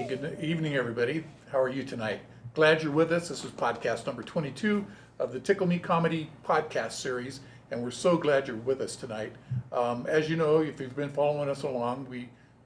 good evening, everybody. How are you tonight? Glad you're with us. This is podcast number 22 of the Tickle Me Comedy podcast series, and we're so glad you're with us tonight. As you know, if you've been following us along,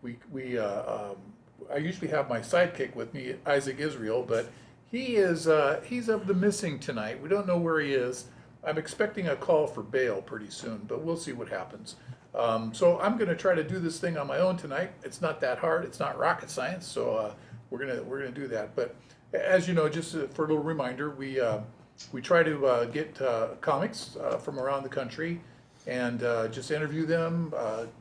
I usually have my sidekick with me, Isaac Israel, but he's of the missing tonight. We don't know where he is. I'm expecting a call for bail pretty soon, but we'll see what happens. So I'm going to try to do this thing on my own tonight. It's not that hard. It's not rocket science. So we're gonna do that. But as you know, just for a little reminder, we try to get comics from around the country and just interview them,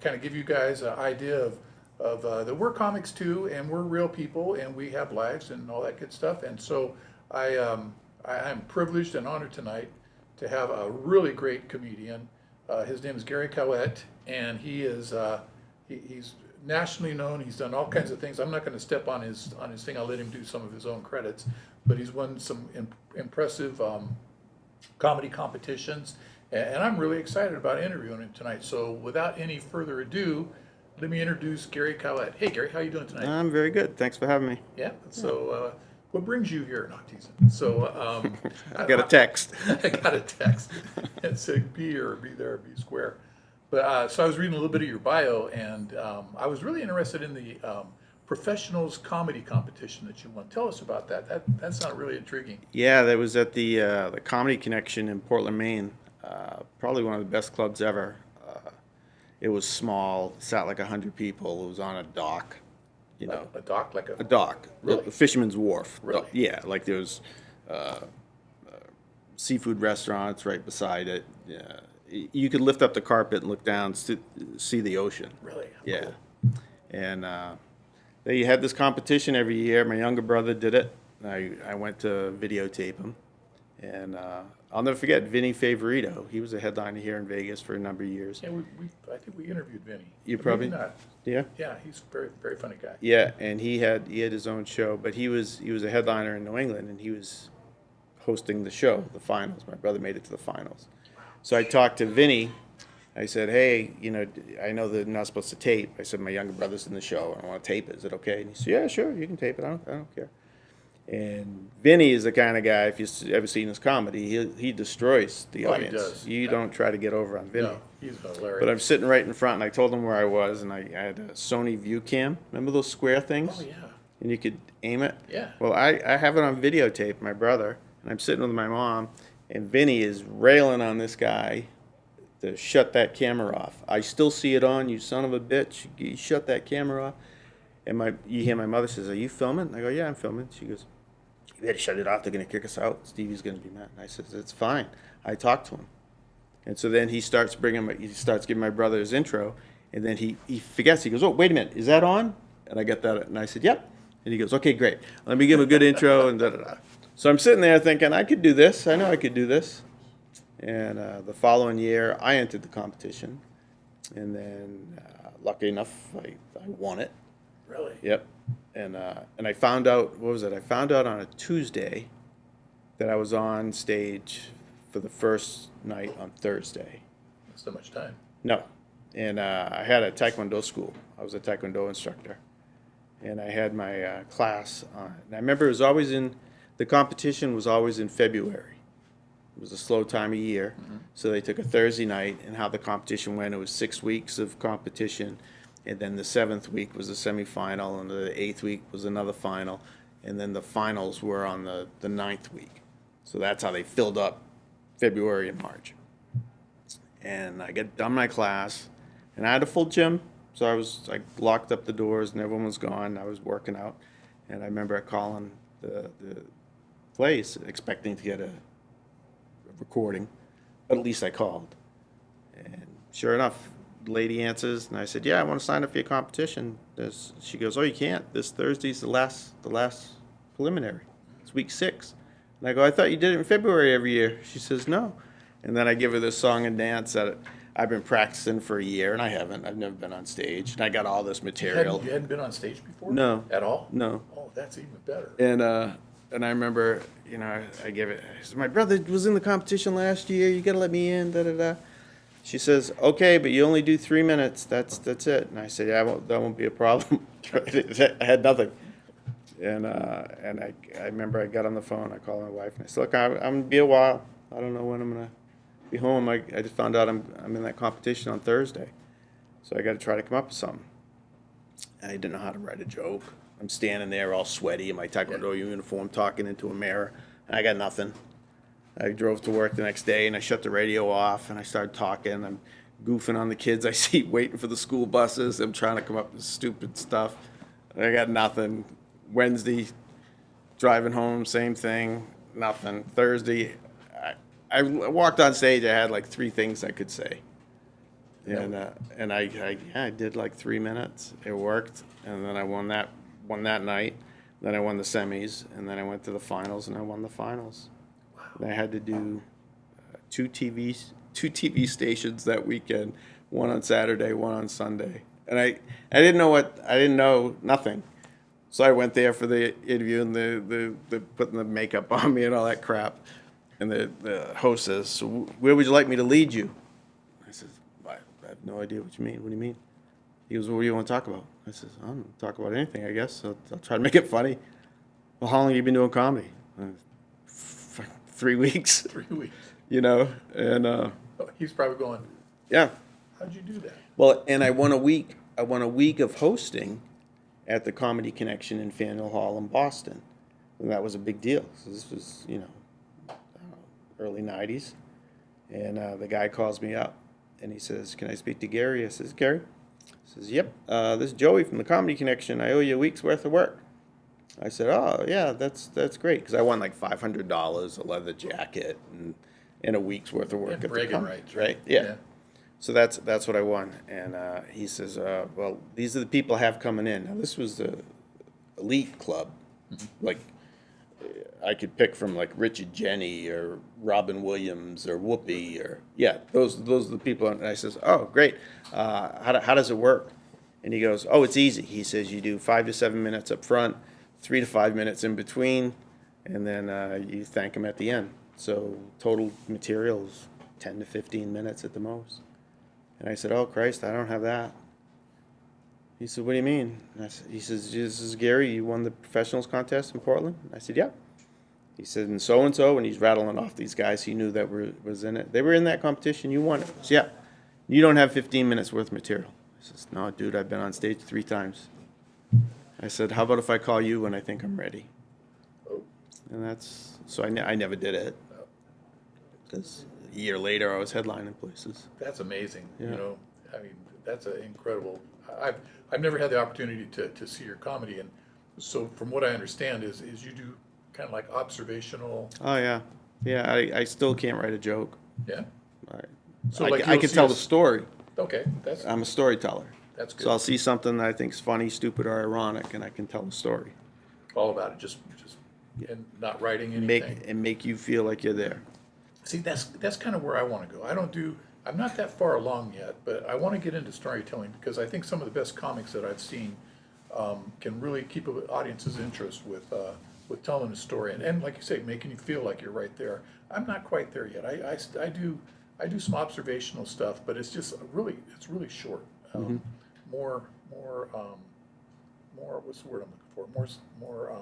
kind of give you guys an idea of that we're comics too, and we're real people, and we have lives and all that good stuff. And so I'm privileged and honored tonight to have a really great comedian. His name is Gary Caouette, and he's nationally known. He's done all kinds of things. I'm not going to step on his thing. I'll let him do some of his own credits, but he's won some impressive comedy competitions, and I'm really excited about interviewing him tonight. So without any further ado, let me introduce Gary Caouette. Hey Gary, how you doing tonight? I'm very good. Thanks for having me. Yeah. So what brings you here? Not teasing. So I got a text. I got a text. It said be here, be there, be square. But so I was reading a little bit of your bio, and I was really interested in the professionals comedy competition that you won. Tell us about that. That sounded really intriguing. Yeah, that was at the Comedy Connection in Portland, Maine. Probably one of the best clubs ever. It was small, sat like 100 people. It was on a dock. You know, a dock, like a dock, really? a fisherman's wharf. Really? Yeah, like there was seafood restaurants right beside it. Yeah, you could lift up the carpet and look down, see the ocean. Really? Yeah, Cool. and they had this competition every year. My younger brother did it. I went to videotape him, and I'll never forget Vinny Favorito. He was a headliner here in Vegas for a number of years. Yeah, I think we interviewed Vinny. You But probably maybe not. Yeah. Yeah, he's a very, very funny guy. Yeah, and he had his own show, but he was a headliner in New England, and he was hosting the show, the finals. My brother made it to the finals. So I talked to Vinny. I said, hey, I know they're not supposed to tape. I said, my younger brother's in the show. I want to tape it. Is it okay? And he said, yeah, sure, you can tape it. I don't care. And Vinny is the kind of guy, if you've ever seen his comedy, he destroys the audience. He does. You don't try to get over on Vinny. No, he's hilarious. But I'm sitting right in front, and I told him where I was, and I had a Sony ViewCam. Remember those square things? Oh, yeah. And you could aim it? Yeah. Well, I have it on videotape, my brother, and I'm sitting with my mom, and Vinny is railing on this guy to shut that camera off. I still see it on, you son of a bitch. You shut that camera off. And you hear my mother says, are you filming? And I go, yeah, I'm filming. She goes, you better shut it off. They're going to kick us out. Stevie's going to be mad. And I says, it's fine. I talked to him. And so then he starts giving my brother his intro, and then he forgets. He goes, oh, wait a minute, is that on? And I get that, and I said, yep. And he goes, okay, great. Let me give him a good intro, and da-da-da. So I'm sitting there thinking, I could do this. I know I could do this. And the following year, I entered the competition, and then lucky enough, I won it. Really? Yep. And I found out, what was it? I found out on a Tuesday that I was on stage for the first night on Thursday. That's not much time. No. And I had a Taekwondo school. I was a Taekwondo instructor. And I had my class on. And I remember the competition was always in February. It was a slow time of year. Mm-hmm. So they took a Thursday night, and how the competition went, it was 6 weeks of competition. And then the 7th week was a semifinal, and the 8th week was another final. And then the finals were on the 9th week. So that's how they filled up February and March. And I got done my class, and I had a full gym. So I locked up the doors, and everyone was gone. I was working out. And I remember calling the place expecting to get a recording, but at least I called. And sure enough, the lady answers, and I said, yeah, I want to sign up for your competition. She goes, oh, you can't. This Thursday's the last preliminary. It's week 6. And I go, I thought you did it in February every year. She says, no. And then I give her this song and dance that I've been practicing for a year, and I haven't. I've never been on stage. And I got all this material. You hadn't been on stage before? No. At all? No. Oh, that's even better. And I remember, I gave it. I said, my brother was in the competition last year. You got to let me in. Da da da. She says, okay, but you only do 3 minutes. That's it. And I said, yeah, that won't be a problem. I had nothing. And I remember I got on the phone. I called my wife and I said, "Look, I'm gonna be a while. I don't know when I'm gonna be home. I just found out I'm in that competition on Thursday, so I got to try to come up with something." And I didn't know how to write a joke. I'm standing there all sweaty in my Taekwondo uniform, talking into a mirror, and I got nothing. I drove to work the next day and I shut the radio off and I started talking. I'm goofing on the kids I see waiting for the school buses. I'm trying to come up with stupid stuff. I got nothing. Wednesday, driving home, same thing, nothing. Thursday, I walked on stage. I had like 3 things I could say, and I did like 3 minutes. It worked, and then I won that night. Then I won the semis, and then I went to the finals, and I won the finals. And I had to do 2 TV stations that weekend, one on Saturday, one on Sunday, and I didn't know nothing. So I went there for the interview, and the putting the makeup on me and all that crap. And the host says, "So where would you like me to lead you?" I said, "I have no idea what you mean. What do you mean?" He goes, "Well, what do you want to talk about?" I said, "I don't talk about anything, I guess. I'll try to make it funny." "Well, how long have you been doing comedy?" 3 weeks. 3 weeks. You know, and He's probably going, yeah. how'd you do that? Well, and I won a week of hosting at the Comedy Connection in Faneuil Hall in Boston. And that was a big deal. So this was, early 90s. And the guy calls me up and he says, "Can I speak to Gary?" I says, "Gary?" He says, "Yep, this is Joey from the Comedy Connection. I owe you a week's worth of work." I said, "Oh, yeah, that's great." Because I won like $500, a leather jacket, and a week's worth of work at the bragging company, rights, right? Yeah. So that's what I won. And he says, "Well, these are the people I have coming in." Now, this was the elite club. Like, I could pick from like Richard Jenny or Robin Williams or Whoopi or, those are the people. And I says, "Oh, great. How does it work?" And he goes, "Oh, it's easy." He says, "You do 5 to 7 minutes up front, 3 to 5 minutes in between, and then you thank them at the end. So total material is 10 to 15 minutes at the most." And I said, "Oh, Christ, I don't have that." He said, "What do you mean?" He says, "This is Gary. You won the professionals contest in Portland?" I said, "Yeah." He said, "And so, and he's rattling off these guys he knew that was in it. "They were in that competition. You won it." I said, "Yeah." "You don't have 15 minutes worth of material." I says, "No, dude, I've been on stage 3 times." I said, "How about if I call you when I think I'm ready?" And so I never did it. Because a year later I was headlining places. That's amazing. Yeah. I mean, that's an incredible. I've never had the opportunity to see your comedy, and so from what I understand is you do kind of like observational. Oh, yeah. Yeah, I still can't write a joke. Yeah. So like I you'll can see tell us- the story. Okay, I'm a storyteller. that's good. So I'll see something that I think is funny, stupid, or ironic, and I can tell the story. All about it, just and not writing anything. Make you feel like you're there. See, that's kind of where I want to go. I'm not that far along yet, but I want to get into storytelling because I think some of the best comics that I've seen can really keep an audience's interest with telling a story and like you say, making you feel like you're right there. I'm not quite there yet. I do some observational stuff, but it's really short. More what's the word I'm looking for? More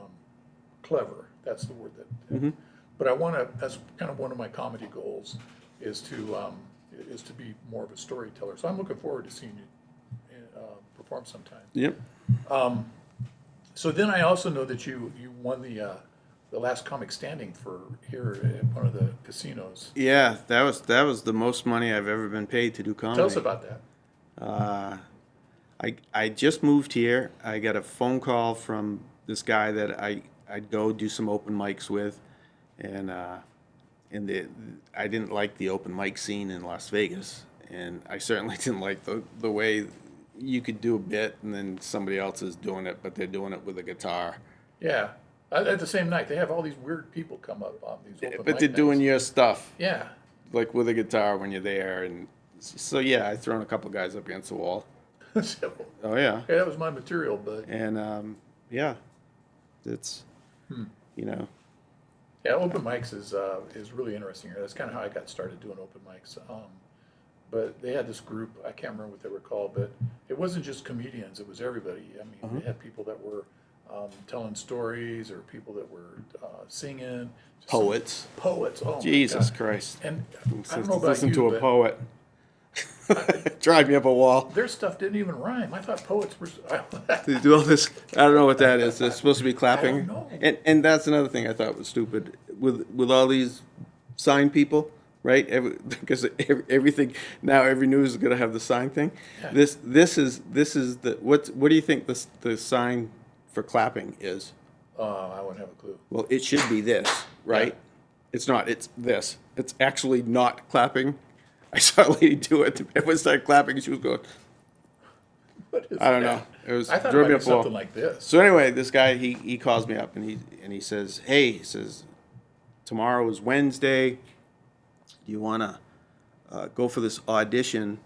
clever. That's the word that. But that's kind of one of my comedy goals is to be more of a storyteller. So I'm looking forward to seeing you perform sometime. Yep. So then I also know that you won the last comic standing for here at one of the casinos. Yeah, that was the most money I've ever been paid to do comedy. Tell us about that. I just moved here. I got a phone call from this guy that I'd go do some open mics with, and I didn't like the open mic scene in Las Vegas, and I certainly didn't like the way you could do a bit and then somebody else is doing it, but they're doing it with a guitar. Yeah. At the same night, they have all these weird people come up on these open But mic they're doing nights. your stuff. Yeah. Like with a guitar when you're there, and so yeah, I thrown a couple guys up against the wall. So, Oh yeah. yeah, that was my material, but And yeah, it's yeah, open mics is really interesting here. That's kind of how I got started doing open mics. But they had this group, I can't remember what they were called, but it wasn't just comedians, it was everybody. I mean, they had people that were telling stories, or people that were singing. Just some Poets. Poets. Oh, my Jesus God. Christ. And I don't know about Listen you, to a but poet. Drive me up a wall. their stuff didn't even rhyme. I thought poets were. They do all this. I don't know what that is. They're supposed to be clapping. I don't know. And that's another thing I thought was stupid with all these sign people, right? Because everything now, every news is going to have the sign thing. Yeah. This is the what do you think the sign for clapping is? I wouldn't have a clue. Well, it should be this, right? Yeah. It's not. It's this. It's actually not clapping. I saw a lady do it. Everyone started clapping, and she was going. What is I don't that? know. It was I thought it drove might me be up a wall. something like this. So anyway, this guy he calls me up and he says, "Hey," he says, "tomorrow is Wednesday. Do you want to go for this audition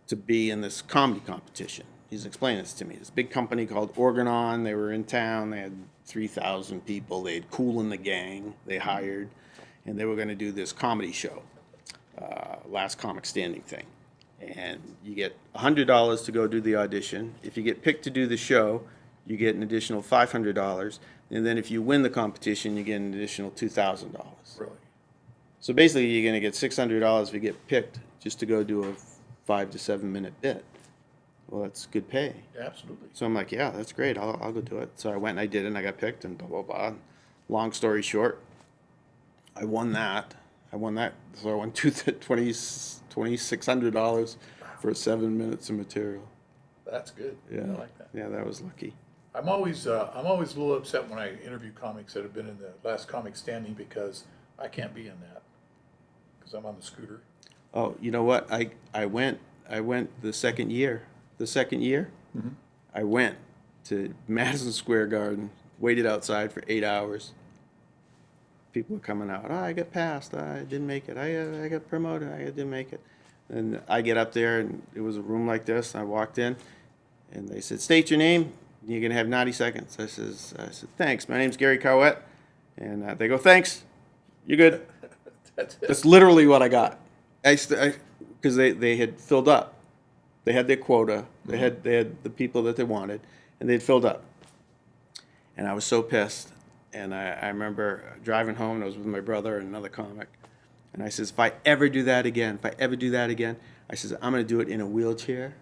to be in this comedy competition?" He's explaining this to me. This big company called Organon. They were in town. They had 3,000 people. They had Cool in the Gang. They hired, and they were going to do this comedy show, Last Comic Standing thing. And you get $100 to go do the audition. If you get picked to do the show, you get an additional $500. And then if you win the competition, you get an additional $2,000. Really? So basically, you're going to get $600 if you get picked just to go do a 5 to 7 minute bit. Well, that's good pay. Yeah, absolutely. So I'm like, yeah, that's great. I'll go do it. So I went and I did it and I got picked and blah, blah, blah. Long story short, I won that. So I won $2,600 for 7 minutes of material. That's good. Yeah. I like that. Yeah, that was lucky. I'm always a little upset when I interview comics that have been in the Last Comic Standing, because I can't be in that because I'm on the scooter. Oh, you know what? I went the second year. Mm-hmm. I went to Madison Square Garden, waited outside for 8 hours. People were coming out. Oh, I got passed. I didn't make it. I got promoted. I didn't make it. And I get up there, and it was a room like this. I walked in, and they said, "State your name. You're gonna have 90 seconds." I said, "Thanks. My name's Gary Caouette." And they go, "Thanks. You're good." That's it. That's literally what I got. Because they had filled up. They had their quota. They had the people that they wanted, and they'd filled up. And I was so pissed. And I remember driving home, and I was with my brother and another comic. And I says, if I ever do that again, I says, I'm going to do it in a wheelchair.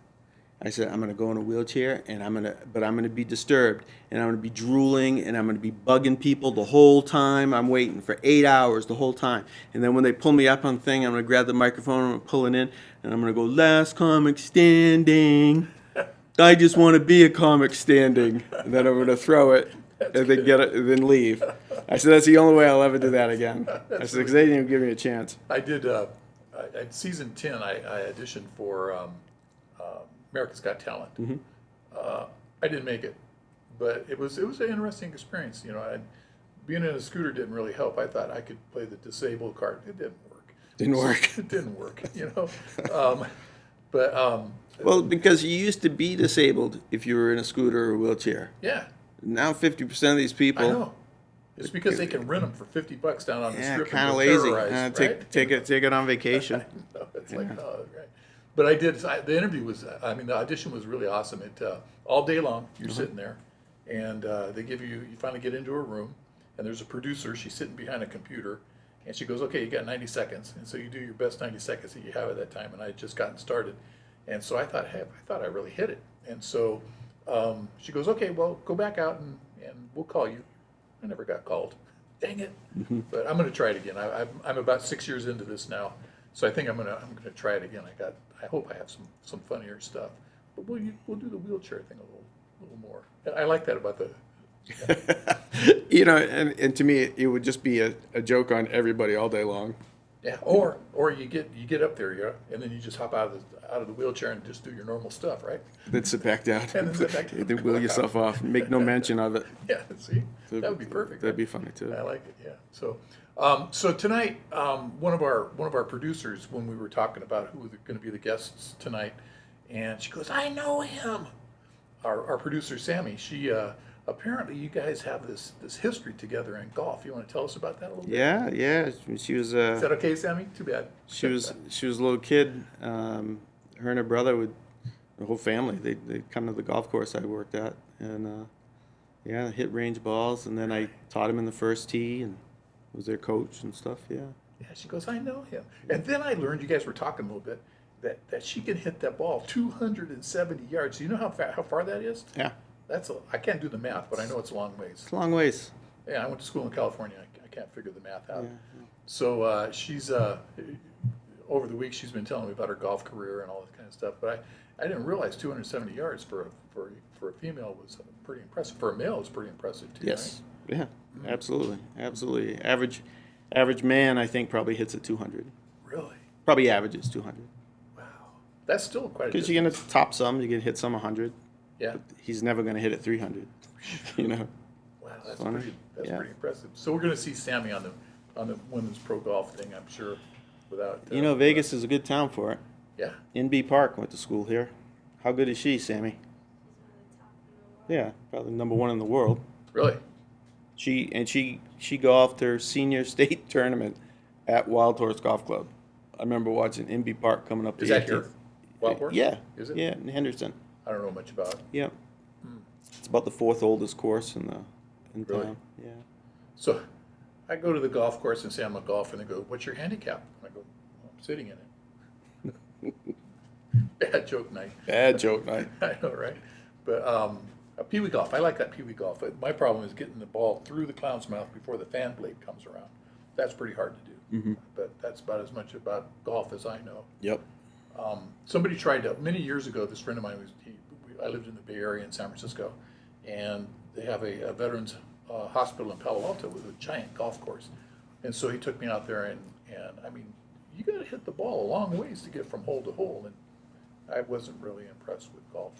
I said, I'm going to go in a wheelchair, and I'm going to be disturbed, and I'm going to be drooling, and I'm going to be bugging people the whole time I'm waiting for 8 hours the whole time. And then when they pull me up on the thing, I'm going to grab the microphone, I'm going to pull it in, and I'm going to go, "Last comic standing. I just want to be a comic standing." And then I'm going to throw it, and then get it, and then leave. I said, that's the only way I'll ever do that again. I said, because they didn't even give me a chance. I did. Season 10, I auditioned for America's Got Talent. Mm-hmm. I didn't make it, but it was an interesting experience. You know, being in a scooter didn't really help. I thought I could play the disabled card. It didn't work. It didn't work. You know, Well, because you used to be disabled if you were in a scooter or a wheelchair. yeah, Now 50% of these people. I know. It's because they can rent them for $50 down on the Yeah, strip. kind of and go lazy. terrorize, right? Take it on vacation. No, it's like, oh, right. But the interview was, the audition was really awesome. It all day long, you're sitting there, and they give you finally get into a room, and there's a producer. She's sitting behind a computer, and she goes, "Okay, you got 90 seconds," and so you do your best 90 seconds that you have at that time. And I had just gotten started, and so I thought, hey, I thought I really hit it. And so she goes, "Okay, well, go back out and we'll call you." I never got called. Dang it! But I'm going to try it again. I'm about 6 years into this now, so I think I'm gonna try it again. I hope I have some funnier stuff. But we'll do the wheelchair thing a little more. I like that about the. You know, and to me, it would just be a joke on everybody all day long. Yeah, or you get up there, yeah, and then you just hop out of the wheelchair and just do your normal stuff, right? Then sit back down. And then sit back down. Then wheel yourself off. Make no mention of it. Yeah, see, that would be perfect. That'd be funny too. I like it. Yeah. So tonight, one of our producers, when we were talking about who were going to be the guests tonight, and she goes, "I know him." Our producer Sammy, she apparently you guys have this history together in golf. You want to tell us about that a little bit? Yeah. She was. Is that okay, Sammy? Too bad. She was a little kid. Her and her brother the whole family. They'd come to the golf course I worked at, and yeah, hit range balls, and then I taught him in the first tee and was their coach and stuff. Yeah. Yeah, she goes, I know him. And then I learned, you guys were talking a little bit, that she can hit that ball 270 yards. Do you know how far that is? Yeah. I can't do the math, but I know it's a long ways. It's a long ways. Yeah, I went to school in California. I can't figure the math out. Yeah. So she's over the week she's been telling me about her golf career and all that kind of stuff. But I didn't realize 270 yards for a female was pretty impressive. For a male, it's pretty impressive too. Yes. Right? Yeah. Absolutely. Absolutely. Average man, I think, probably hits at 200. Really? Probably averages 200. Wow, that's still quite a Because distance. you're gonna top some, you can hit some 100. Yeah. But he's never gonna hit at 300. You know. Wow, that's Funny. pretty Yeah. impressive. So we're going to see Sammy on the women's pro golf thing, I'm sure. Without You know, Vegas is a good town for it. Yeah. NB Park went to school here. How good is she, Sammy? Yeah, probably #1 in the world. Really? She golfed her senior state tournament at Wild Horse Golf Club. I remember watching NB Park coming up. Is that here? Wild Horse? Yeah. Is it? Yeah, in Henderson. I don't know much about it. Yeah. It's about the 4th oldest course in Really? town. Yeah. So I go to the golf course and say I'm a golfer, and they go, "What's your handicap?" I go, well, "I'm sitting in it." Bad joke night. Bad joke night. I know, right? But a peewee golf, I like that peewee golf. My problem is getting the ball through the clown's mouth before the fan blade comes around. That's pretty hard to do. But that's about as much about golf as I know. Yep. Somebody tried to, many years ago, this friend of mine, I lived in the Bay Area in San Francisco, and they have a veterans hospital in Palo Alto with a giant golf course. And so he took me out there, and I mean, you got to hit the ball a long ways to get from hole to hole. And I wasn't really impressed with golf.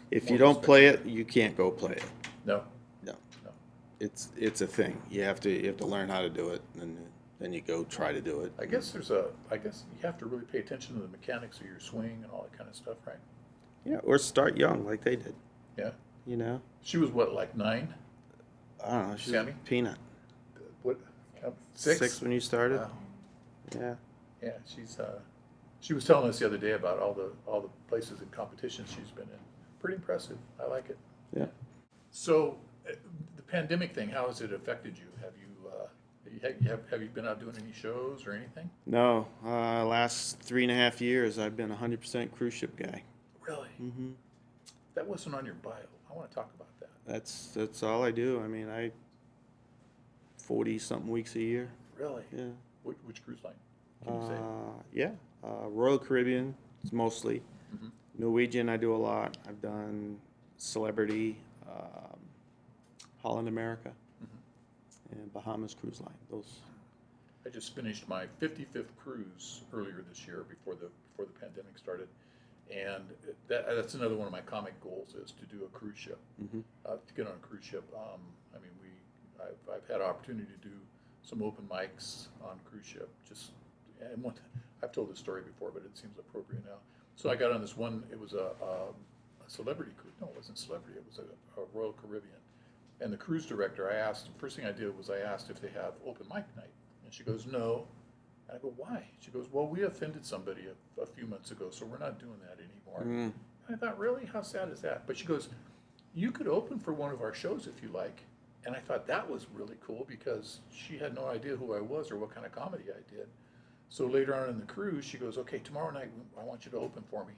If more you don't respect- play it, you can't go play it. No, No. no. It's a thing. You have to learn how to do it, and then you go try to do it. I guess you have to really pay attention to the mechanics of your swing and all that kind of stuff, right? Yeah, or start young like they did. Yeah. You know. She was what, like 9? I don't know. She's Sammy? a peanut. What? 6? 6 when you started. Wow. Yeah. Yeah, she was telling us the other day about all the places and competitions she's been in. Pretty impressive. I like it. Yeah. So, the pandemic thing, how has it affected you? Have you been out doing any shows or anything? No. Last 3.5 years, I've been 100% cruise ship guy. Really? Mm-hmm. That wasn't on your bio. I want to talk about that. That's all I do. I mean, 40-something weeks a year. Really? Yeah. Which cruise line? Can you say? Yeah. Royal Caribbean, it's mostly. Mhm. Norwegian, I do a lot. I've done Celebrity, Holland America, and Bahamas Cruise Line. Those. I just finished my 55th cruise earlier this year before the pandemic started, and that's another one of my comic goals is to do a cruise ship, to get on a cruise ship. I mean, I've had opportunity to do some open mics on cruise ship. I've told this story before, but it seems appropriate now. So I got on this one. It was a celebrity cruise. No, it wasn't celebrity. It was a Royal Caribbean. And the cruise director, first thing I did was I asked if they have open mic night. And she goes, no. And I go, why? She goes, well, we offended somebody a few months ago, so we're not doing that anymore. And I thought, really? How sad is that? But she goes, you could open for one of our shows if you like. And I thought that was really cool because she had no idea who I was or what kind of comedy I did. So later on in the cruise, she goes, okay, tomorrow night I want you to open for me.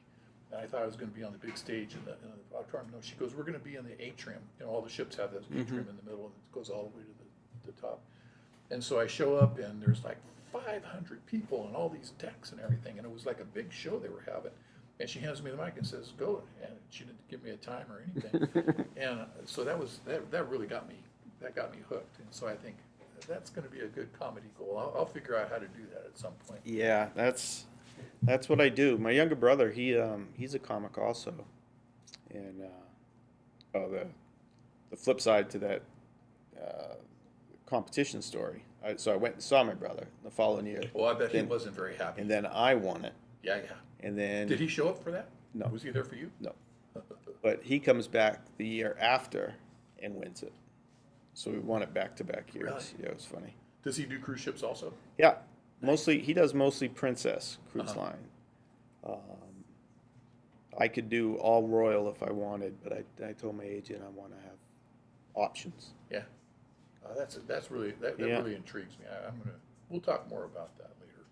And I thought I was going to be on the big stage in the auditorium. No, she goes, we're going to be in the atrium. You know, all the ships have this atrium in the middle, and it goes all the way to the top. And so I show up, and there's like 500 people and all these decks and everything, and it was like a big show they were having. And she hands me the mic and says, go. And she didn't give me a time or anything. And so that really got me hooked. And so I think that's going to be a good comedy goal. I'll figure out how to do that at some point. Yeah, that's what I do. My younger brother, he's a comic also, and the flip side to that competition story. So I went and saw my brother the following year. Well, I bet he wasn't very happy. And then I won it. Yeah. And then Did he show up for that? No. Was he there for you? No, but he comes back the year after and wins it. So we won it back-to-back years. Really? Yeah, it was funny. Does he do cruise ships also? Yeah, he does mostly Princess Cruise Line. I could do all Royal if I wanted, but I told my agent I want to have options. Yeah. That's really, that Yeah. really intrigues me. We'll talk more about that later.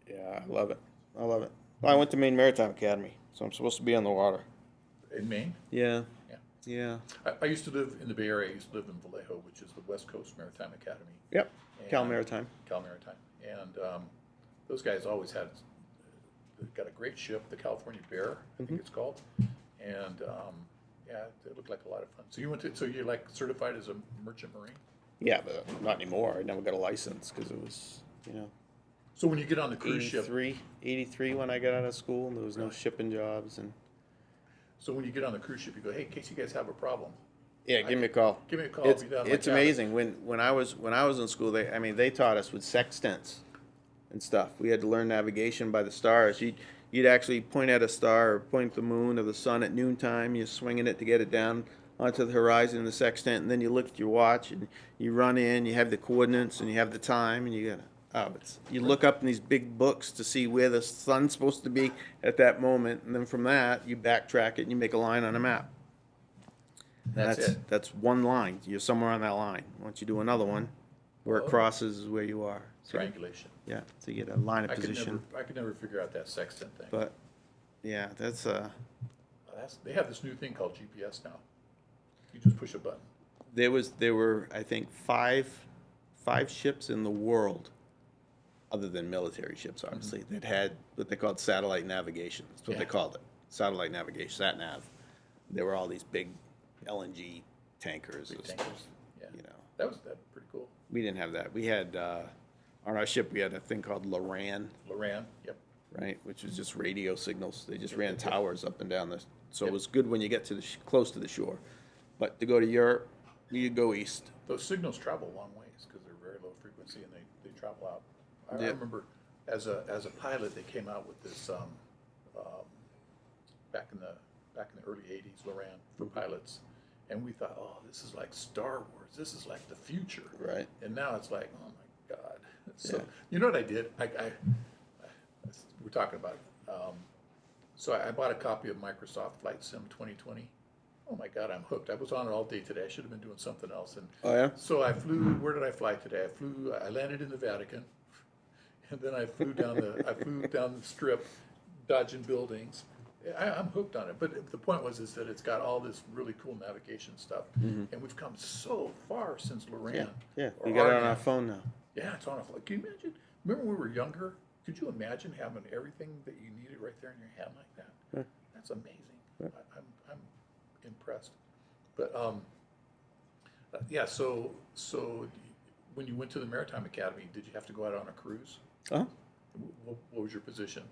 Yeah, I love it. I love it. Well, I went to Maine Maritime Academy, so I'm supposed to be on the water. In Maine? Yeah. Yeah. Yeah. I used to live in the Bay Area. I used to live in Vallejo, which is the West Coast Maritime Academy. Yep. Cal And- Maritime. Cal Maritime. And those guys always had, they've got a great ship, the California Bear, I think it's called. And yeah, it looked like a lot of fun. So so you're like certified as a merchant marine? Yeah, but not anymore. I never got a license because it was, you know, So when you get on the cruise ship, 83 when I got out of school, and there was no Really? shipping jobs. And so when you get on the cruise ship, you go, hey, in case you guys have a problem, yeah, give me a call. give me a call. It's, I'll be down in it's my cabin. amazing. When I was in school, they taught us with sextants and stuff. We had to learn navigation by the stars. You'd actually point at a star or point the moon or the sun at noontime. You're swinging it to get it down onto the horizon in the sextant, and then you look at your watch and you run in. You have the coordinates and you have the time, and you gotta. You look up in these big books to see where the sun's supposed to be at that moment, and then from that you backtrack it and you make a line on a map. That's it. That's one line. You're somewhere on that line. Once you do another one, where it Oh. crosses is where you are. So, Triangulation. yeah, so you get a line of I position. could never figure out that sextant thing. But yeah, that's They have this new thing called GPS now. You just push a button. there were I think five ships in the world, other than military ships, obviously, that had what they called satellite navigation. That's what they Yeah. called it, satellite navigation, sat nav. There were all these big LNG tankers. Big tankers. Yeah. You know, That's pretty cool. we didn't have that. We had on our ship we had a thing called Loran, Loran. Yep. right, which was just radio signals. They just ran towers up and down so Yep. it was good when you get to close to the shore. But to go to Europe, you go east. Those signals travel a long ways because they're very low frequency and they travel out. I Yep. remember as a pilot, they came out with this back in the early '80s, Loran for pilots, and we thought, oh, this is like Star Wars. This is like the future. Right. And now it's like, oh my God. So Yeah. you know what I did? We're talking about it. So I bought a copy of Microsoft Flight Sim 2020. Oh my God, I'm hooked. I was on it all day today. I should have been doing something else. And Oh yeah. so I flew. Where did I fly today? I landed in the Vatican, and then I flew down the strip, dodging buildings. I'm hooked on it. But the point is that it's got all this really cool navigation stuff, and we've come so far since Loran. Yeah, yeah. or We got it on Arnav. our phone now. Yeah, it's on a phone. Can you imagine? Remember when we were younger? Could you imagine having everything that you needed right there in your hand like that? Yeah. That's amazing. Yeah. I'm impressed. But yeah. So when you went to the Maritime Academy, did you have to go out on a cruise? Oh, What was your position?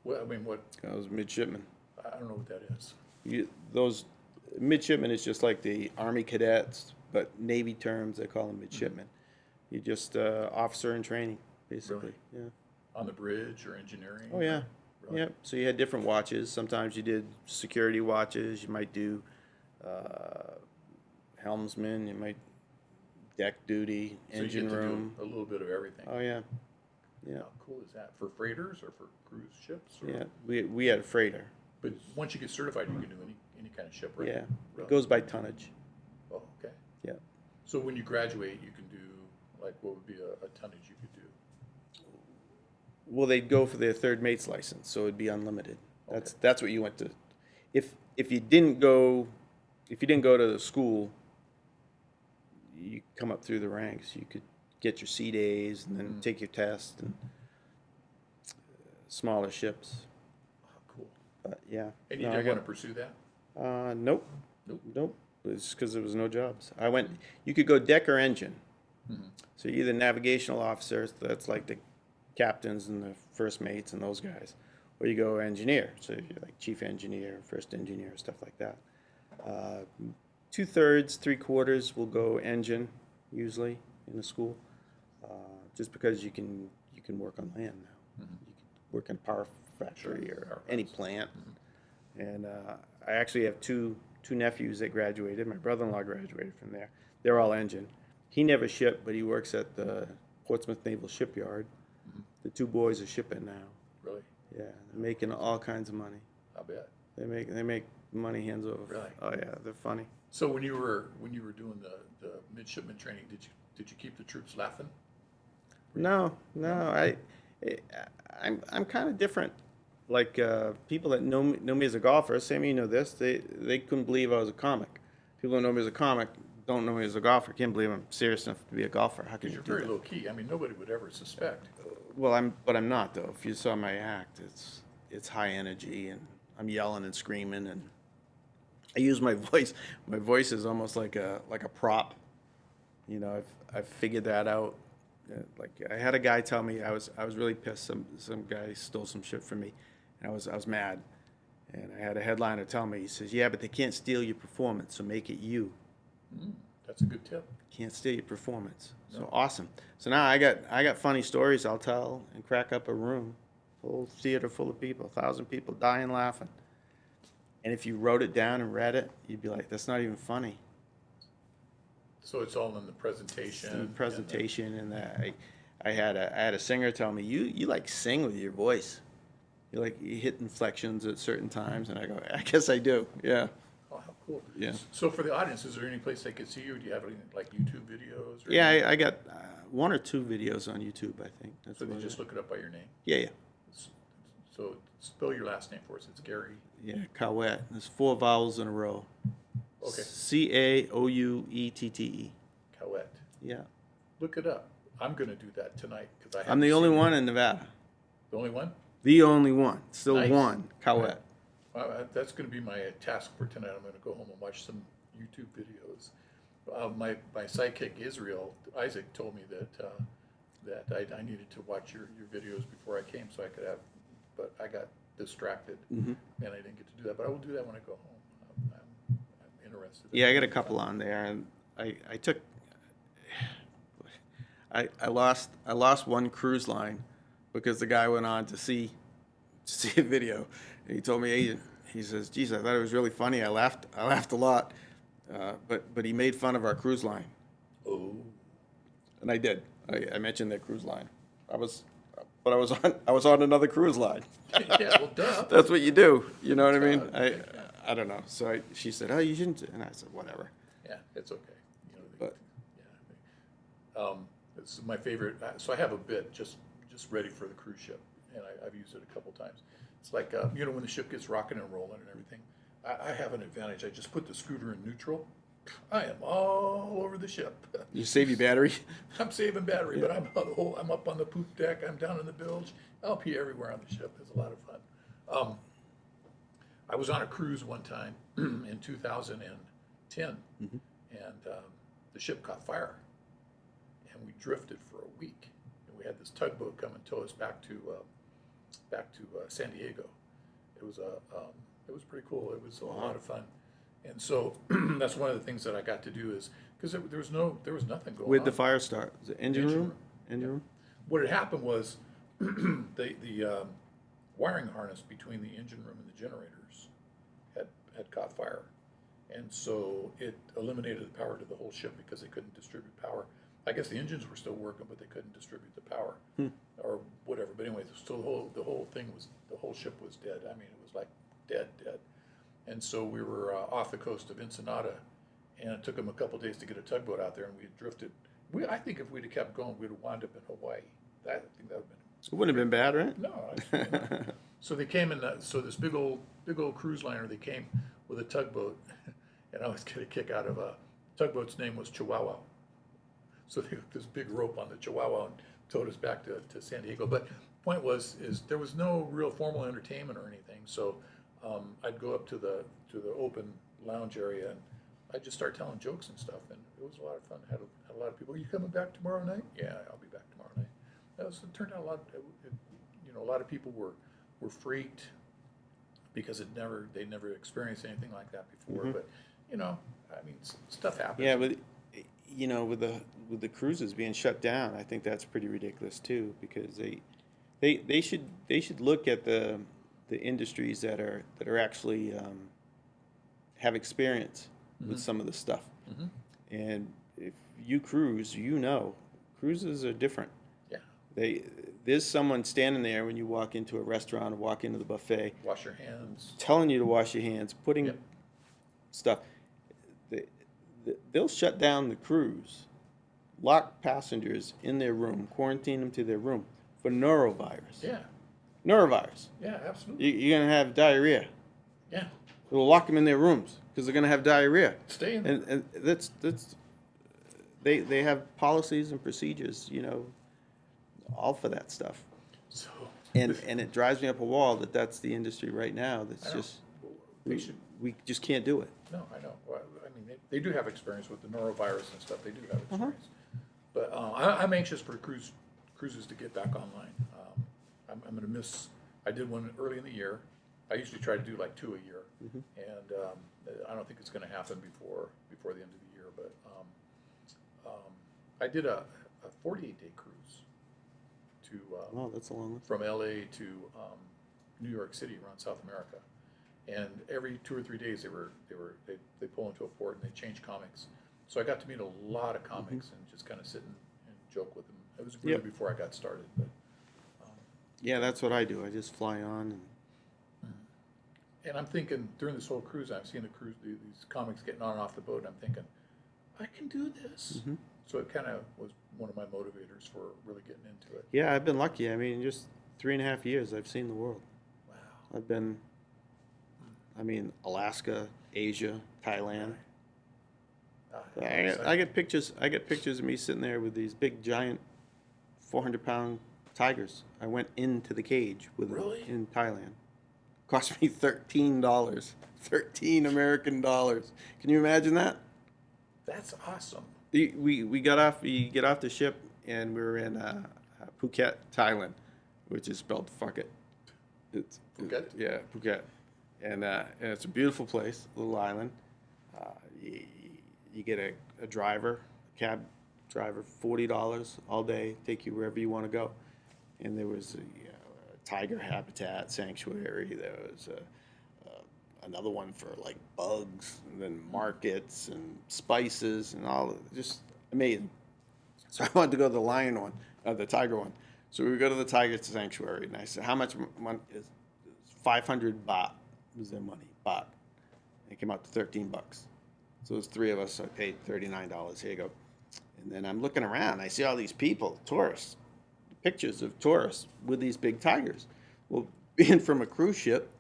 What I was midshipman. I don't know what that is. Those midshipmen is just like the Army cadets, but Navy terms they call them midshipmen. You're just officer in training, basically. Really? Yeah. On the bridge or engineering? Oh yeah. Really? Yep. So you had different watches. Sometimes you did security watches. You might do helmsman. You might deck duty, So you engine get to room. do a little bit of everything. Oh yeah. Yeah. How cool is that? For freighters or for cruise ships? Or? Yeah. We had a freighter. But once you get certified, you can do any kind of ship, right? Yeah. Really? It goes by tonnage. Oh, okay. Yeah. So when you graduate, you can do, like, what would be a tonnage you could do? Well, they'd go for their third mate's license, so it'd be unlimited. That's what you went to. If you didn't go to the school, you come up through the ranks. You could get your sea days and then take your test and smaller ships. Oh, cool. But yeah. And you No, I didn't got- want to pursue that? Nope. Nope. Nope. It's because there was no jobs. You could go deck or engine. So you're either navigational officers, that's like the captains and the first mates and those guys, or you go engineer. So you're like chief engineer, first engineer, stuff like that. 2/3, 3/4 will go engine usually in the school, just because you can work on land now. You can work in a power factory Sure, or power any plants. plant. And I actually have two nephews that graduated. My brother-in-law graduated from there. They're all engine. He never shipped, but he works at the Portsmouth Naval Shipyard. The two boys are shipping now. Really? Yeah, they're making all kinds of money. I bet. They make money hands over. Really? Oh yeah, they're funny. So when you were doing the midshipman training, did you keep the troops laughing? No, I'm kind of different. Like people that know me as a golfer, Sammy, you know this. They couldn't believe I was a comic. People who know me as a comic don't know me as a golfer. Can't believe I'm serious enough to be a golfer. How can Because you you're do very that? low key. I mean, nobody would ever suspect. Well, I'm not though. If you saw my act, it's high energy and I'm yelling and screaming and I use my voice. My voice is almost like a prop. You know, I've figured that out. Like I had a guy tell me I was really pissed. Some guy stole some shit from me, and I was mad. And I had a headliner tell me, he says, "Yeah, but they can't steal your performance, so make it you. That's a good tip. Can't steal your performance." So No. awesome. So now I got funny stories I'll tell and crack up a room, whole theater full of people, 1,000 people dying laughing. And if you wrote it down and read it, you'd be like, "That's not even funny." So it's all in the presentation. The presentation and I had a singer tell me, you like sing with your voice. You hit inflections at certain times, and I go, I guess I do. Yeah. Oh, how cool. Yeah. So for the audience, is there any place they could see you? Do you have any, like YouTube videos? Or Yeah, anything? I got 1 or 2 videos on YouTube, I think. That's So they about just it. look it up by your name. Yeah. So spell your last name for us. It's Gary. Yeah, Caouette. There's 4 vowels in a row. Okay. Caouette. Caouette. Yeah. Look it up. I'm going to do that tonight because I'm the only one in Nevada. The only one? The only one. Still Nice. one. Caouette. That's going to be my task for tonight. I'm going to go home and watch some YouTube videos. My sidekick Israel, Isaac, told me that I needed to watch your videos before I came so I could have, but I got distracted and I didn't get to do that. But I will do that when I go home. I'm interested. Yeah, I got a couple on there, and I lost one cruise line because the guy went on to see a video, and he told me, "Agent," he says, "Geez, I thought it was really funny. I laughed a lot, but he made fun of our cruise line." Oh. And I did. I mentioned that cruise line. I was on another cruise line. Yeah, well, duh. That's what you do. You know what I mean? Duh. I don't know. So she said, "Oh, you shouldn't," and I said, "Whatever." Yeah, it's okay. But It's my favorite. So I have a bit just ready for the cruise ship, and I've used it a couple times. It's like when the ship gets rocking and rolling and everything. I have an advantage. I just put the scooter in neutral. I am all over the ship. you save your battery. I'm saving battery, but I'm up on the poop deck. I'm down in the bilge. I'll pee everywhere on the ship. It's a lot of fun. I was on a cruise one time in 2010, and the ship caught fire, and we drifted for a week. And we had this tugboat come and tow us back to San Diego. It was pretty cool. It was a lot of fun, and so that's one of the things that I got to do is because there was nothing going With on. the fire start? Is it engine room? Engine room? What had happened was the wiring harness between the engine room and the generators had caught fire, and so it eliminated the power to the whole ship because they couldn't distribute power. I guess the engines were still working, but they couldn't distribute the power or whatever. But anyway, so the whole ship was dead. I mean, it was like dead. And so we were off the coast of Ensenada, and it took them a couple days to get a tugboat out there, and we had drifted. I think if we'd have kept going, we'd have wound up in Hawaii. I think that would have been. It wouldn't have been bad, right? No, actually not. So they came in. So this big old cruise liner. They came with a tugboat, and I always get a kick out of tugboat's name was Chihuahua. So they hooked this big rope on the Chihuahua and towed us back to San Diego. But point is there was no real formal entertainment or anything. So I'd go up to the open lounge area and I'd just start telling jokes and stuff, and it was a lot of fun. Had a lot of people. "Are you coming back tomorrow night?" "Yeah, I'll be back tomorrow night." It turned out a lot. A lot of people were freaked because they'd never experienced anything like that before. But I mean, stuff happens. Yeah, but with the cruises being shut down, I think that's pretty ridiculous too, because they should look at the industries that are actually have experience with some of the stuff. And if you cruise, cruises are different. Yeah. there's someone standing there when you walk into a restaurant or walk into the buffet, Wash your hands. telling you to wash your hands, putting Yep. stuff. They'll shut down the cruise, lock passengers in their room, quarantine them to their room for norovirus. Yeah. Norovirus. Yeah, absolutely. You're going to have diarrhea. Yeah. They'll lock them in their rooms because they're going to have diarrhea. Stay in there. And that's they have policies and procedures, you know, all for that stuff. So And it drives me up a wall that that's the industry right now. That's I know. just They should. we just can't do it. No, I know. Well, I mean, they do have experience with the norovirus and stuff. They do have experience. But I'm anxious for cruises to get back online. I'm going to miss. I did one early in the year. I usually try to do like 2 a year, and I don't think it's going to happen before the end of the year. But I did a 48-day cruise to Oh, that's a long one. from LA to New York City around South America. And every 2 or 3 days they pull into a port and they change comics. So I got to meet a lot of comics and just kind of sit and joke with them. It was really Yep. before I got started, but Yeah, that's what I do. I just fly on and I'm thinking during this whole cruise, I'm seeing these comics getting on and off the boat. And I'm thinking, I can do this. So it kind of was one of my motivators for really getting into it. yeah, I've been lucky. I mean, just 3.5 years, I've seen the world. Wow. I've been, Alaska, Asia, Thailand. I get pictures. I get pictures of me sitting there with these big, giant, 400-pound tigers. I went into the cage with them Really? in Thailand. Cost me $13. 13 American dollars. Can you imagine that? That's awesome. We got off. We get off the ship and we were in Phuket, Thailand, which is spelled fuck it. Phuket? Yeah, Phuket, and it's a beautiful place, little island. You get a driver, a cab driver, $40 all day, take you wherever you want to go. And there was a tiger habitat sanctuary. There was another one for like bugs, and then markets and spices and all. Just amazing. So I wanted to go to the lion one, the tiger one. So we go to the tiger sanctuary, and I said, "How much money is 500 baht?" Was their money baht? It came out to $13. So it was 3 of us. So I paid $39. Here you go. And then I'm looking around. I see all these people, tourists, pictures of tourists with these big tigers. Well, being from a cruise ship,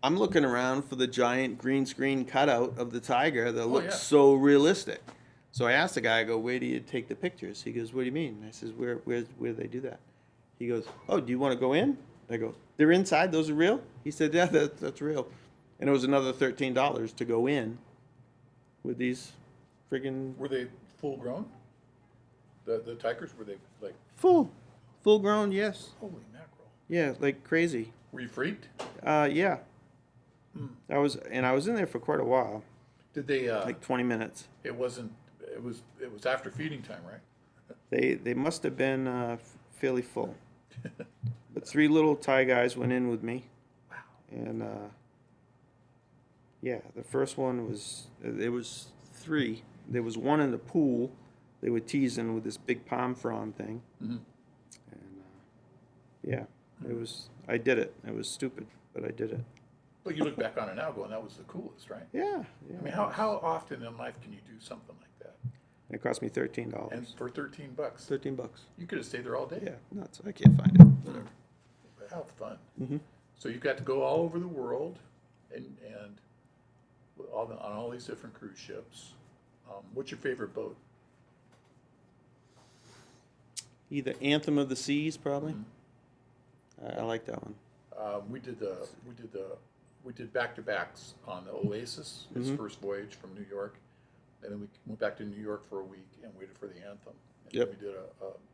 I'm looking around for the giant green screen cutout of the tiger that looks so realistic. So I asked the guy, I go, "Where do you take the pictures?" He goes, "What do you mean?" I says, where do they do that? He goes, "Oh, do you want to go in?" I go, "They're inside? Those are real?" He said, "Yeah, that's real." And it was another $13 to go in with these friggin' Were they full grown? The tigers, were they like, full grown, yes. holy mackerel? Yeah, like crazy. Were you freaked? Yeah. I was in there for quite a while, Did they, like 20 minutes. it was after feeding time, right? They must have been fairly full. But 3 little Thai guys went in with me. Wow. And yeah, the first one there was 3. There was one in the pool. They were teasing with this big palm frond thing. And yeah, I did it. It was stupid, but I did it. But you look back on it now going, that was the coolest, right? Yeah. I mean, how often in life can you do something like that? It cost me $13. And for $13, $13. you could have stayed there all day. Yeah, nuts. I can't find it. Whatever. But how fun. So you got to go all over the world and on all these different cruise ships. What's your favorite boat? Either Anthem of the Seas, probably. I like that one. We did back-to-backs on the Oasis, his first voyage from New York, and then we went back to New York for a week and waited for the Anthem. And Yep. then we did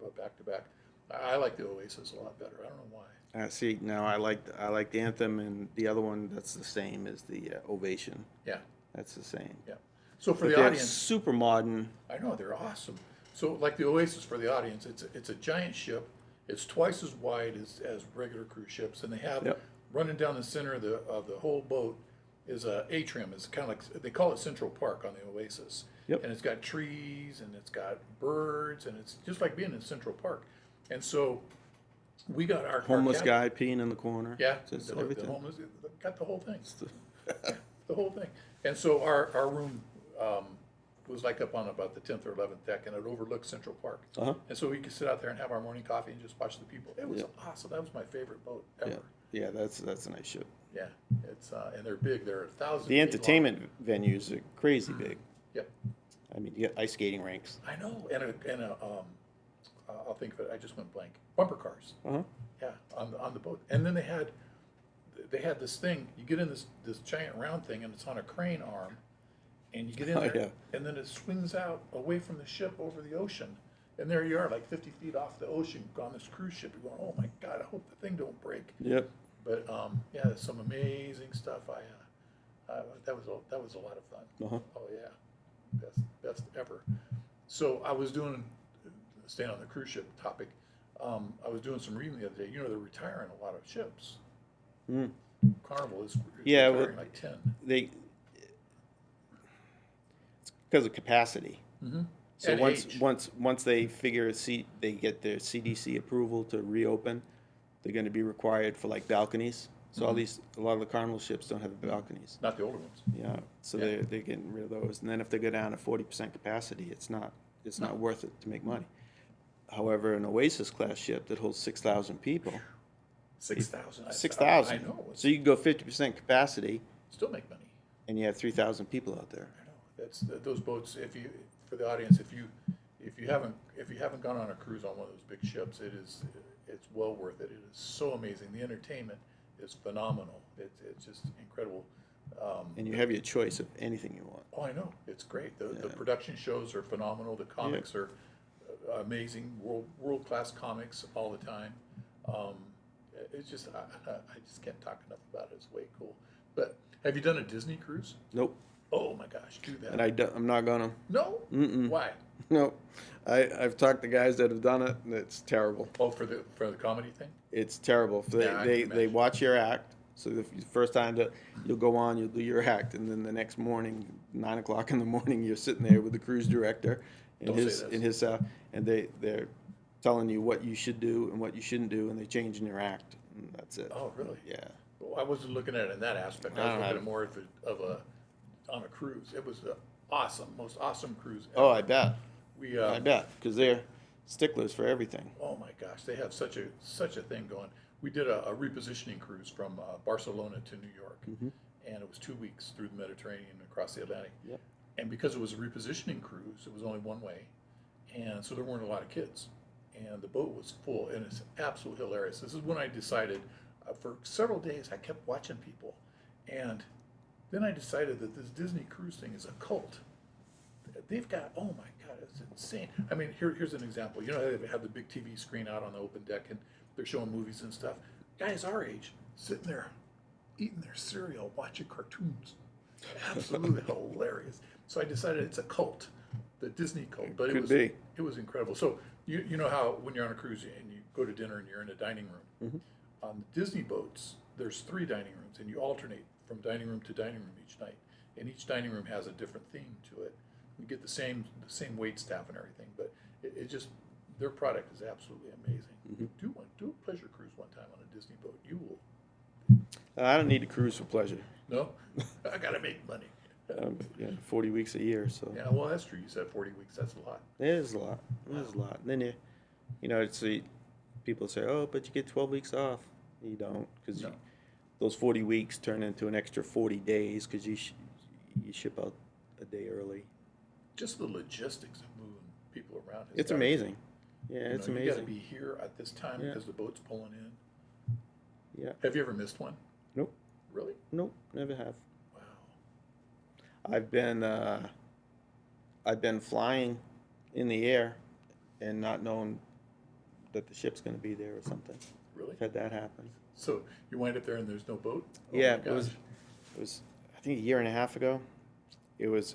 a back-to-back. I like the Oasis a lot better. I don't know why. See, now I like the Anthem, and the other one that's the same as the Ovation. Yeah, That's the same. yeah. So for But the they're audience, super modern. I know they're awesome. So like the Oasis for the audience, it's a giant ship. It's twice as wide as regular cruise ships, and they have Yep. running down the center of the whole boat is a atrium. It's kind of like they call it Central Park on the Oasis. Yep. And it's got trees and it's got birds and it's just like being in Central Park. And so We got our Homeless cabin. guy peeing in the corner. Yeah, Just the everything. homeless, got the whole thing. The whole thing. And so our room was like up on about the 10th or 11th deck, and it overlooked Central Park. Uh-huh. And so we could sit out there and have our morning coffee and just watch the people. It was Yeah. awesome. That was my favorite boat ever. Yeah, yeah, that's a nice ship. Yeah, it's and they're big. They're 1,000 The feet long. entertainment venues are crazy big. Yep, I mean, you got ice skating rinks. I know. And I'll think of it. I just went blank. Bumper cars. Uh-huh. Yeah, on the boat. And then they had this thing. You get in this giant round thing, and it's on a crane arm, and you get in Oh, there, yeah. and then it swings out away from the ship over the ocean, and there you are, like 50 feet off the ocean on this cruise ship. You're going, oh my God, I hope the thing don't break. Yep. But yeah, there's some amazing stuff. That was a lot of fun. Uh-huh. Oh yeah, best ever. So I was staying on the cruise ship topic. I was doing some reading the other day. You know, they're retiring a lot of ships. Mm. Carnival is Yeah, retiring well, like 10. It's because of capacity. Mm-hmm. So And age. once they they get their CDC approval to reopen, they're going to be required for like balconies. So Mm-hmm. a lot of the Carnival ships don't have balconies. Not the older ones. Yeah, so Yeah. they're getting rid of those. And then if they go down to 40% capacity, it's not worth it to make money. However, an Oasis class ship that holds 6,000 people, 6,000. 6,000. I know. So you can go 50% capacity, Still make money. and you have 3,000 people out there. I know. That's those boats. For the audience, if you haven't gone on a cruise on one of those big ships, it's well worth it. It is so amazing. The entertainment is phenomenal. It's just incredible. And you have your choice of anything you want. Oh, I know. It's great. The Yeah. production shows are phenomenal. The comics are amazing. World class comics all the time. It's just I just can't talk enough about it. It's way cool. But have you done a Disney cruise? Nope. Oh my gosh, do that. And I'm not gonna. No? Mm-mm. Why? Nope. I've talked to guys that have done it, and it's terrible. Oh, for the comedy thing? It's terrible. Yeah, I can They imagine. watch your act. So the first time that you'll go on, you'll do your act, and then the next morning, 9 o'clock in the morning, you're sitting there with the cruise director and Don't say this. and they're telling you what you should do and what you shouldn't do, and they change in your act, and that's it. Oh, really? Yeah. Well, I wasn't looking at it in that aspect. I was looking at more on a cruise. It was the most awesome cruise ever. Oh, I bet. We I bet, because they're sticklers for everything. oh my gosh, they have such a thing going. We did a repositioning cruise from Barcelona to New York, and it was 2 weeks through the Mediterranean and across the Atlantic. Yep. And because it was a repositioning cruise, it was only one way, and so there weren't a lot of kids, and the boat was full, and it's absolutely hilarious. This is when I decided, for several days, I kept watching people, and then I decided that this Disney cruise thing is a cult. They've got, oh my God, it's insane. I mean, here's an example. You know, they have the big TV screen out on the open deck, and they're showing movies and stuff. Guys our age sitting there eating their cereal, watching cartoons. Absolutely hilarious. So I decided it's a cult, the Disney cult. But Could be. it was incredible. So you know how when you're on a cruise and you go to dinner and you're in a dining room. On the Disney boats, there's 3 dining rooms, and you alternate from dining room to dining room each night. And each dining room has a different theme to it. You get the same wait staff and everything, but it just their product is absolutely amazing. Do a pleasure cruise one time on a Disney boat. You will. I don't need to cruise for pleasure. No, I gotta make money. 40 weeks a year, so Yeah, well, that's true. You said 40 weeks. That's a lot. it is a lot. It is a lot. And then people say, "Oh, but you get 12 weeks off." You don't, because No. those 40 weeks turn into an extra 40 days because you ship out a day early. Just the logistics of moving people around. has It's gotta be- amazing. Yeah, it's You got amazing. to be here at this time Yeah. because the boat's pulling in. Yeah. Have you ever missed one? Nope. Really? Nope. Never have. Wow. I've been flying in the air and not knowing that the ship's going to be there or something. Really? I've had that happen. So you wind up there and there's no boat? Oh Yeah, my it was I think a year and a half ago. I was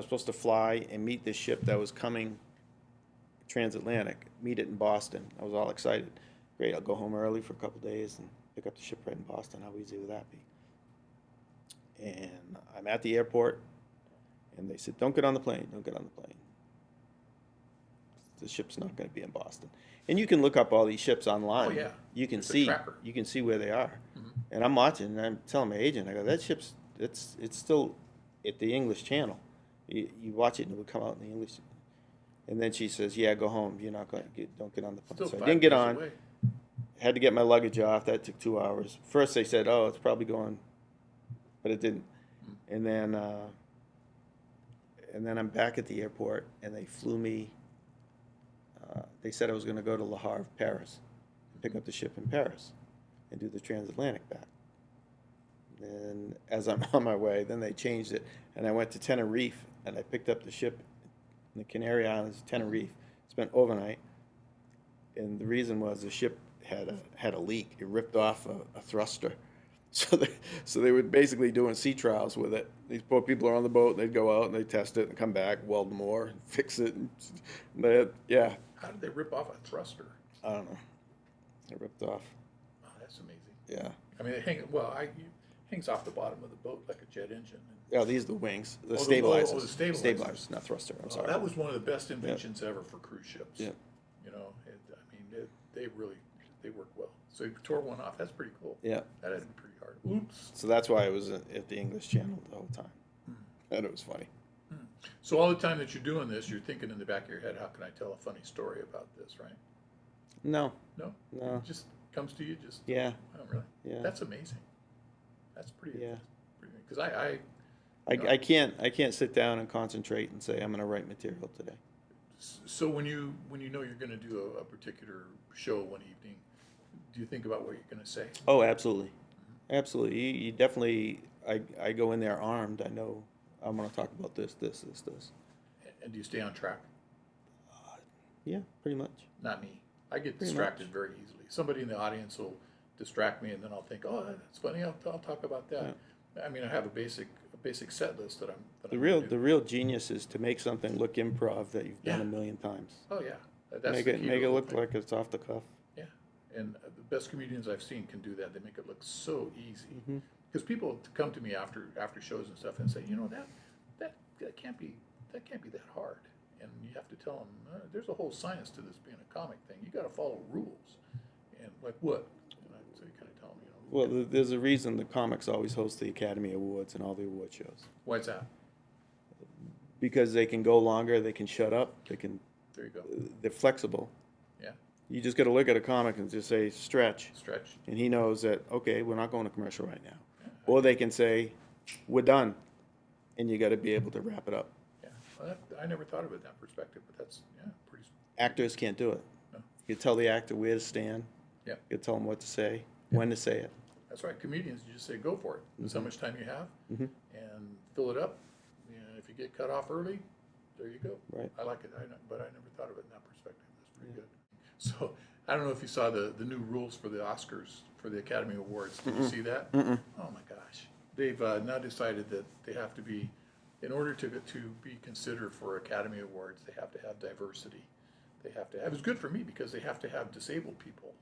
supposed to fly and meet this ship that was coming transatlantic, meet it in Boston. I was all excited. Great, I'll go home early for a couple days and pick up the ship right in Boston. How easy would that be? And I'm at the airport, and they said, "Don't get on the plane. Don't get on the plane. The ship's not going to be in Boston." And you can look up all these ships online. Oh, yeah. You can It's a see, tracker. you can see where they are. Mhm. And I'm watching, and I'm telling my agent, I go, that ship's, it's still at the English Channel. You watch it and it would come out in the English. And then she says, yeah, go home. You're not going to don't get on the plane. Still So I 5 didn't get days on. away. Had to get my luggage off. That took 2 hours. First they said, oh, it's probably going, but it didn't. And then I'm back at the airport, and they flew me. They said I was going to go to Le Havre, Paris, and pick up the ship in Paris, and do the transatlantic back. And as I'm on my way, then they changed it, and I went to Tenerife, and I picked up the ship in the Canary Islands, Tenerife. Spent overnight, and the reason was the ship had a leak. It ripped off a thruster. So they were basically doing sea trials with it. These poor people are on the boat, they'd go out and they'd test it and come back, weld more, fix it. And yeah. How did they rip off a thruster? I don't know. It ripped off. Oh, that's amazing. Yeah. I mean, it hangs off the bottom of the boat like a jet engine. Yeah, these are the wings, the Oh, stabilizers. the stabilizers. Stabilizers, not thruster. I'm sorry. That was one of the best inventions ever for cruise ships. Yeah. You know, they work well. So you tore one off. That's pretty cool. Yeah. That had to be pretty hard. Oops. So that's why I was at the English Channel the whole time. And it was funny. So all the time that you're doing this, you're thinking in the back of your head, how can I tell a funny story about this, right? No. No? No. It just comes to you just, Yeah. oh, really? Yeah. That's amazing. That's pretty, Yeah. because I I can't sit down and concentrate and say I'm going to write material today. so when you know you're going to do a particular show one evening, do you think about what you're going to say? Oh, absolutely. Absolutely. You definitely, I go in there armed. I know I'm going to talk about this. And do you stay on track? Yeah, pretty much. Not me. I get Pretty distracted very easily. Somebody in the audience will distract me, and then I'll think, "Oh, that's funny. I'll talk about that." I mean, I have a basic set list that I'm. The real genius is to make something look improv that you've done Yeah. a million times. Oh yeah, that's Make the it key make to it the whole look thing. like it's off the cuff. Yeah, and the best comedians I've seen can do that. They make it look so easy. Mm-hmm. Because people come to me after shows and stuff and say, you know, that can't be that hard. And you have to tell them there's a whole science to this being a comic thing. You got to follow rules. And like what? So you kind of tell them, you know. Well, there's a reason the comics always host the Academy Awards and all the award shows. Why's that? Because they can go longer, they can shut up, There you go. they're flexible. Yeah. You just got to look at a comic and just say stretch, Stretch. and he knows that okay, we're not going to commercial right now. Yeah. Or they can say, we're done, and you got to be able to wrap it up. Yeah. Well, I never thought of it that perspective, but that's pretty. Actors can't do it. No. You tell the actor where to stand. Yeah. You tell them what to say, when to say it. That's right. Comedians, you just say go for it. This is how much time you have, Mhm. and fill it up. And if you get cut off early, there you go. Right. I like it, but I never thought of it in that perspective. That's pretty good. So I don't know if you saw the new rules for the Oscars, for the Academy Awards. Did you see that? Mm-mm. Oh my gosh. They've now decided that they have to be, in order to be considered for Academy Awards, they have to have diversity. They have to have, it's good for me because they have to have disabled people.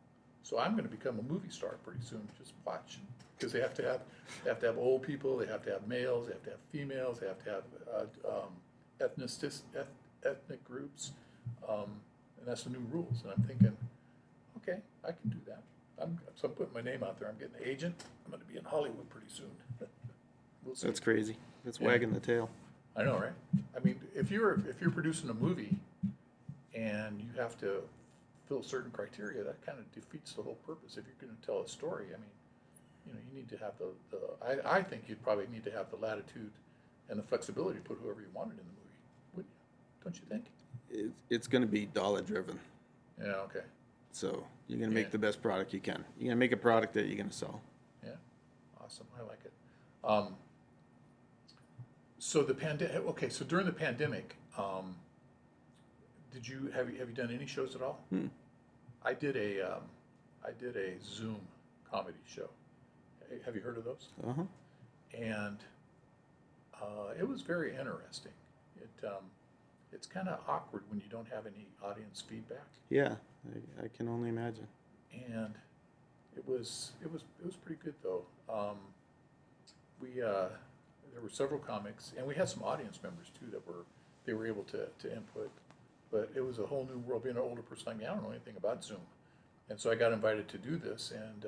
So I'm going to become a movie star pretty soon. Just watch, because they have to have old people, they have to have males, they have to have females, they have to have ethnic groups, and that's the new rules. And I'm thinking, okay, I can do that. So I'm putting my name out there. I'm getting an agent. I'm going to be in Hollywood pretty soon. We'll see. That's crazy. That's Yeah. wagging the tail. I know, right? I mean, if you're producing a movie and you have to fill certain criteria, that kind of defeats the whole purpose. If you're going to tell a story, I mean, you know, you need to have I think you'd probably need to have the latitude and the flexibility to put whoever you wanted in the movie, wouldn't you? Don't you think? It's going to be dollar driven. Yeah, okay. So you're going to make Yeah. the best product you can. You're going to make a product that you're going to sell. Yeah, awesome. I like it. So the pandemic. Okay, so during the pandemic, have you done any shows at all? I did a Zoom comedy show. Have you heard of those? Uh-huh. And it was very interesting. It's kind of awkward when you don't have any audience feedback, Yeah, I can only imagine. and it was pretty good though. There were several comics, and we had some audience members too that were able to input. but it was a whole new world. Being an older person like me, I don't know anything about Zoom. And so I got invited to do this, and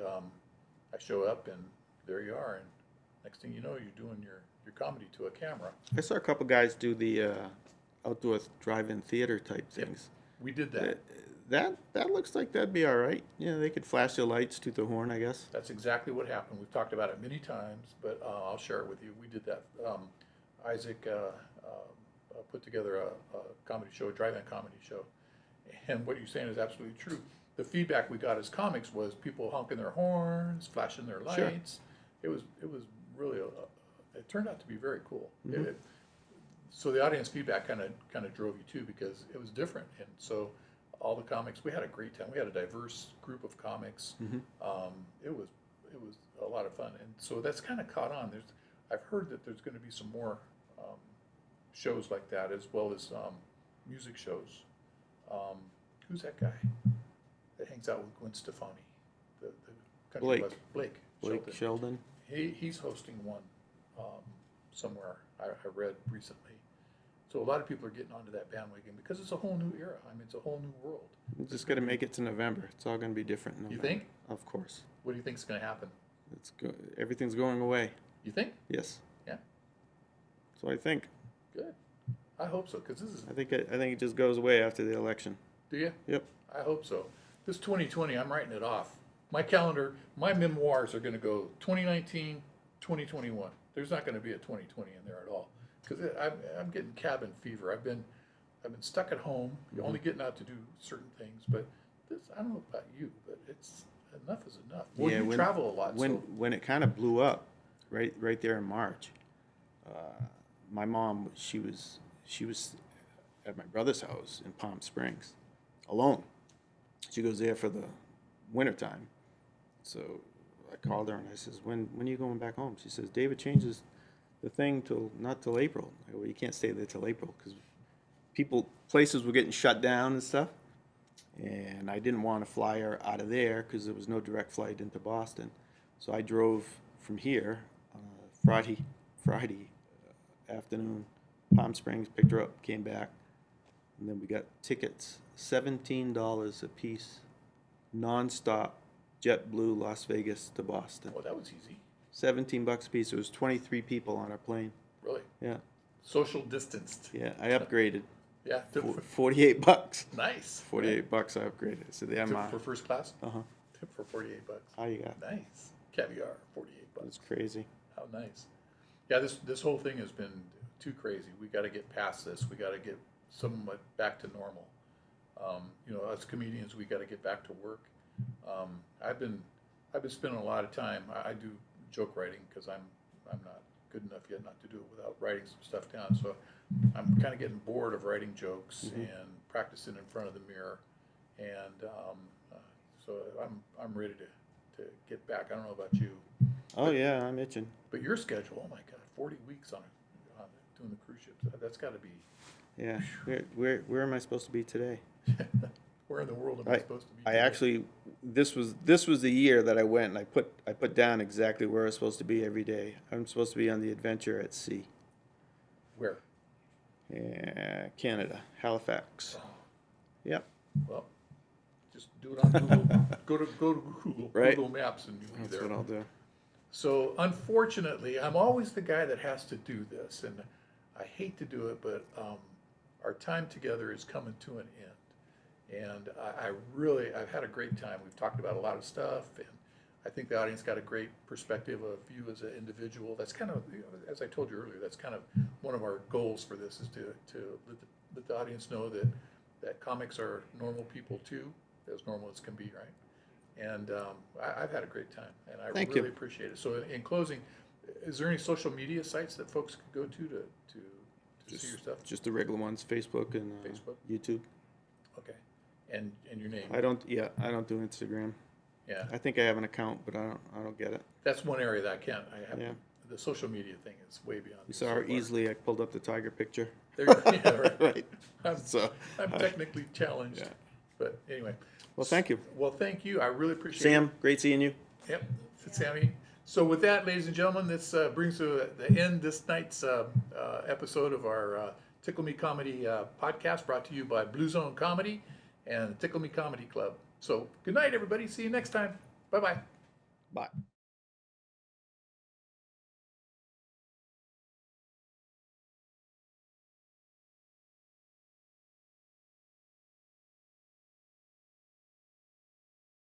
I show up, and there you are. And next thing you know, you're doing your comedy to a camera. I saw a couple guys do the outdoor drive-in theater type things. We did that. That looks like that'd be all right. Yeah, they could flash their lights, toot their horn, I guess. That's exactly what happened. We've talked about it many times, but I'll share it with you. We did that. Isaac put together a comedy show, a drive-in comedy show. And what you're saying is absolutely true. The feedback we got as comics was people honking their horns, flashing their lights. Sure. It was really it turned out to be very cool. Mm-hmm. So the audience feedback kind of drove you too, because it was different. And so all the comics, we had a great time. We had a diverse group of comics. Mm-hmm. It was a lot of fun, and so that's kind of caught on. I've heard that there's going to be some more shows like that, as well as music shows. Who's that guy that hangs out with Gwen Stefani? The country Blake Sheldon. He's hosting one somewhere. I read recently. So a lot of people are getting onto that bandwagon because it's a whole new era. I mean, it's a whole new world. You just got to make it to November. It's all going to be different in November. You think? Of course. What do you think is going to happen? Everything's going away. You think? Yes. Yeah. That's what I think. Good. I hope so, because this is. I think it just goes away after the election. Do you? Yep. I hope so. This 2020, I'm writing it off. My calendar, my memoirs are going to go 2019, 2021. There's not going to be a 2020 in there at all, because I'm getting cabin fever. I've been stuck at home, only getting out to do certain things. But this, I don't know about you, but it's enough is enough. Well, you travel a lot. When it kind of blew up, right there in March, my mom she was at my brother's house in Palm Springs, alone. She goes there for the wintertime. So I called her and I says, when are you going back home? She says, David changes the thing not till April. I go, well, you can't stay there till April, because places were getting shut down and stuff. And I didn't want to fly her out of there because there was no direct flight into Boston. So I drove from here Friday afternoon, Palm Springs, picked her up, came back, and then we got tickets, $17 a piece, nonstop, JetBlue, Las Vegas to Boston. Oh, that was easy. $17 a piece. There was 23 people on our plane. Really? Yeah. Social distanced. Yeah, I upgraded. Yeah. $48. Nice. $48 I upgraded. So the MR. For first class? Uh-huh. Tip for $48. How you got? Nice. Caviar, $48. That's crazy. How nice. Yeah, this whole thing has been too crazy. We got to get past this. We got to get somewhat back to normal. As comedians, we got to get back to work. I've been spending a lot of time. I do joke writing because I'm not good enough yet not to do it without writing some stuff down. So I'm kind of getting bored of writing jokes and practicing in front of the mirror. And so I'm ready to get back. I don't know about you. Oh yeah, I'm itching. But your schedule, oh my God, 40 weeks on doing the cruise ships. That's got to be. Yeah. Where am I supposed to be today? Where in the world am I supposed to be? I actually, this was the year that I went, and I put down exactly where I was supposed to be every day. I'm supposed to be on the Adventure at Sea. Where? Yeah, Canada, Halifax. Oh. Yep. Well, just do it on Google. go to Google. Right. Google Maps, and you'll be there. That's what I'll do. So unfortunately, I'm always the guy that has to do this, and I hate to do it, but our time together is coming to an end. And I've had a great time. We've talked about a lot of stuff, and I think the audience got a great perspective of you as an individual. That's kind of, as I told you earlier, that's kind of one of our goals for this, is to let the audience know that comics are normal people too, as normal as can be, right? And I've had a great time, and I really appreciate it. So in closing, is there any social media sites that folks could go to see your stuff? Just the regular ones, Facebook and YouTube. Okay. And your name? I don't do Instagram. Yeah. I think I have an account, but I don't get it. That's one area that I can't. The social media thing is way beyond. You saw how easily I pulled up the tiger picture. There, yeah, right. Right. I'm technically challenged, but anyway. Well, thank you. Well, thank you. I really appreciate it. Sam, great seeing you. Yep, Sammy. So with that, ladies and gentlemen, this brings to the end this night's episode of our Tickle Me Comedy podcast brought to you by Blue Zone Comedy and the Tickle Me Comedy Club. So good night, everybody. See you next time. Bye-bye. Bye.